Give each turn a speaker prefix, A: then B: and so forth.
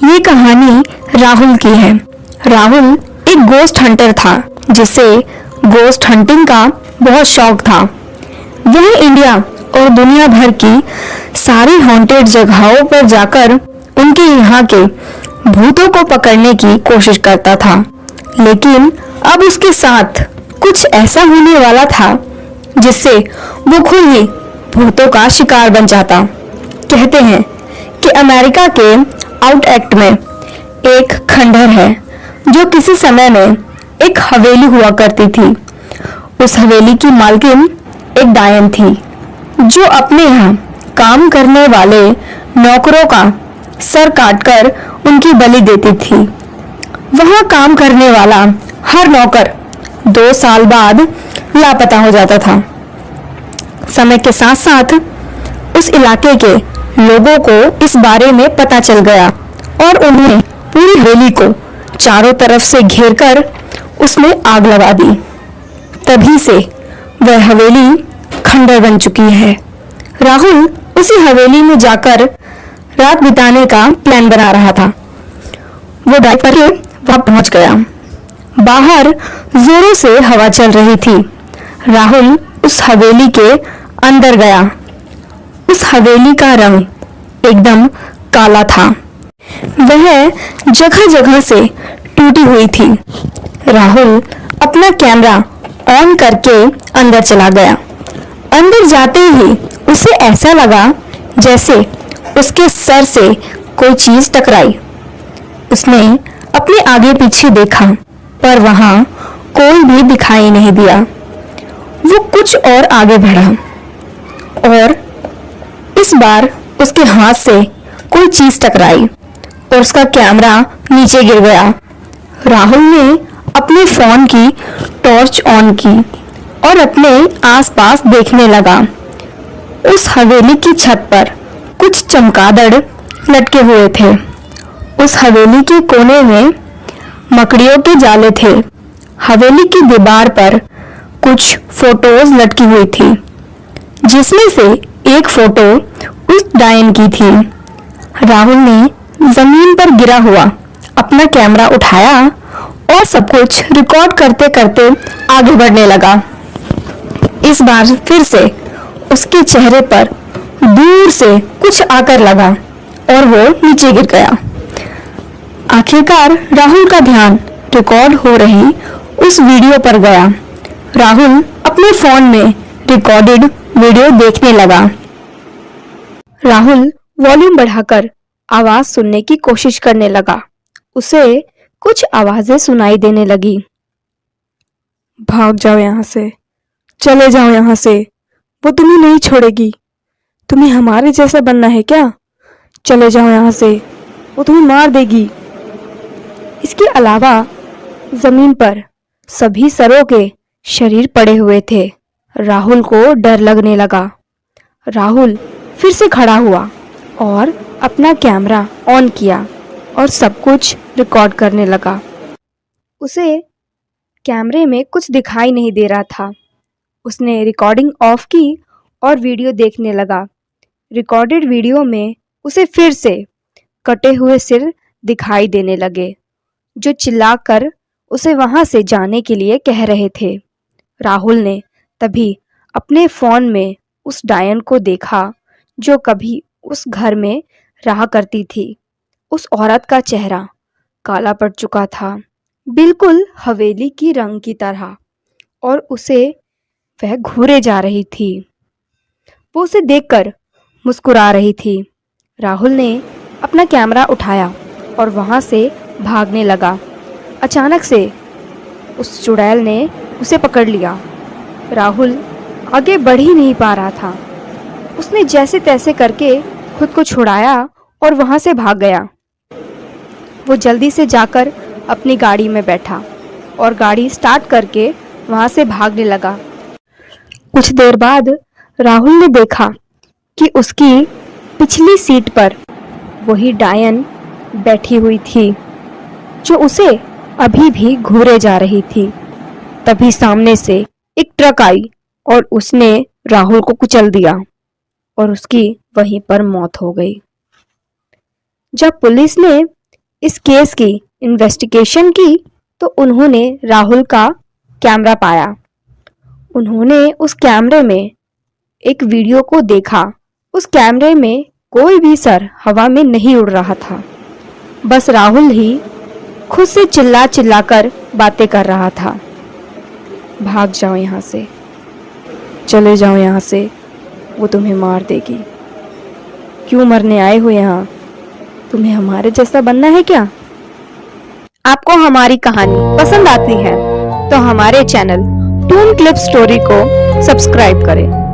A: ये कहानी राहुल की है। राहुल एक गोस्ट हंटर था जिसे गोस्ट हंटिंग का बहुत शौक था। वह इंडिया और दुनिया भर की सारी हॉन्टेड जगहों पर जाकर उनके यहाँ के भूतों को पकड़ने की कोशिश करता था। लेकिन अब उसके साथ कुछ ऐसा होने वाला था जिससे वो खुद ही भूतों का शिकार बन जाता। कहते हैं कि अमेरिका के आउट एक्ट में एक खंडहर है जो किसी समय में एक हवेली हुआ करती थी। उस हवेली की मालकिन एक डायन थी जो अपने यहाँ काम करने वाले नौकरों का सर काटकर उनकी बलि देती थी। वहाँ काम करने वाला हर नौकर 2 साल बाद लापता हो जाता था। समय के साथ साथ उस इलाके के लोगों को इस बारे में पता चल गया और उन्होंने पूरी हवेली को चारों तरफ से घेरकर उसमें आग लगा दी। तभी से वह हवेली खंडर बन चुकी है। राहुल उसी हवेली में जाकर रात बिताने का प्लान बना रहा था। वो ड्राइव करके वहां पहुंच गया। बाहर जोरों से हवा चल रही थी। राहुल उस हवेली के अंदर गया। उस हवेली का रंग एकदम काला था। वह जगह जगह से टूटी हुई थी। राहुल अपना कैमरा ऑन करके अंदर चला गया। अंदर जाते ही उसे ऐसा लगा जैसे उसके सर से कोई चीज टकराई। उसने अपने आगे पीछे देखा पर वहां कोई भी दिखाई नहीं दिया। वो कुछ और आगे बढ़ा और इस बार उसके हाथ से कोई चीज टकराई और उसका कैमरा नीचे गिर गया। राहुल ने अपने फोन की टॉर्च ऑन की और अपने आसपास देखने लगा। उस हवेली की छत पर कुछ चमगादड़ लटके हुए थे। उस हवेली के कोने में मकड़ियों के जाले थे। हवेली की दीवार पर कुछ फोटोज लटकी हुई थी जिसमें से एक फोटो उस डायन की थी। राहुल ने जमीन पर गिरा हुआ अपना कैमरा उठाया और सब कुछ रिकॉर्ड करते करते आगे बढ़ने लगा। इस बार फिर से उसके चेहरे पर दूर से कुछ आकर लगा और वो नीचे गिर गया। आखिरकार राहुल का ध्यान रिकॉर्ड हो रही उस वीडियो पर गया। राहुल अपने फोन में रिकॉर्डेड वीडियो देखने लगा। राहुल वॉल्यूम बढ़ाकर आवाज सुनने की कोशिश करने लगा। उसे कुछ आवाजें सुनाई देने लगी।
B: भाग जाओ यहाँ से, चले जाओ यहाँ से, वो तुम्हें नहीं छोड़ेगी। तुम्हें हमारे जैसा बनना है क्या? चले जाओ यहाँ से, वो तुम्हें मार देगी।
A: इसके अलावा जमीन पर सभी सरों के शरीर पड़े हुए थे। राहुल को डर लगने लगा। राहुल फिर से खड़ा हुआ और अपना कैमरा ऑन किया और सब कुछ रिकॉर्ड करने लगा। उसे कैमरे में कुछ दिखाई नहीं दे रहा था। उसने रिकॉर्डिंग ऑफ की और वीडियो देखने लगा। रिकॉर्डेड वीडियो में उसे फिर से कटे हुए सिर दिखाई देने लगे जो चिल्लाकर उसे वहां से जाने के लिए कह रहे थे। राहुल ने तभी अपने फोन में उस डायन को देखा जो कभी उस घर में रहा करती थी। उस औरत का चेहरा काला पड़ चुका था, बिल्कुल हवेली की रंग की तरह, और उसे वह घूरे जा रही थी। वो उसे देखकर मुस्कुरा रही थी। राहुल ने अपना कैमरा उठाया और वहां से भागने लगा। अचानक से उस चुड़ैल ने उसे पकड़ लिया। राहुल आगे बढ़ ही नहीं पा रहा था। उसने जैसे तैसे करके खुद को छुड़ाया और वहां से भाग गया। वो जल्दी से जाकर अपनी गाड़ी में बैठा और गाड़ी स्टार्ट करके वहां से भागने लगा। कुछ देर बाद राहुल ने देखा कि उसकी पिछली सीट पर वही डायन बैठी हुई थी जो उसे अभी भी घूरे जा रही थी। तभी सामने से एक ट्रक आई और उसने राहुल को कुचल दिया और उसकी वहीं पर मौत हो गई। जब पुलिस ने इस केस की इन्वेस्टिगेशन की तो उन्होंने राहुल का कैमरा पाया। उन्होंने उस कैमरे में एक वीडियो को देखा। उस कैमरे में कोई भी सर हवा में नहीं उड़ रहा था, बस राहुल ही खुद से चिल्ला चिल्ला कर बातें कर रहा था। भाग जाओ यहाँ से, चले जाओ यहाँ से, वो तुम्हें मार देगी। क्यों मरने आए हो यहाँ? तुम्हें हमारे जैसा बनना है क्या? आपको हमारी कहानी पसंद आती है तो हमारे चैनल टून क्लिप स्टोरी को सब्सक्राइब करें।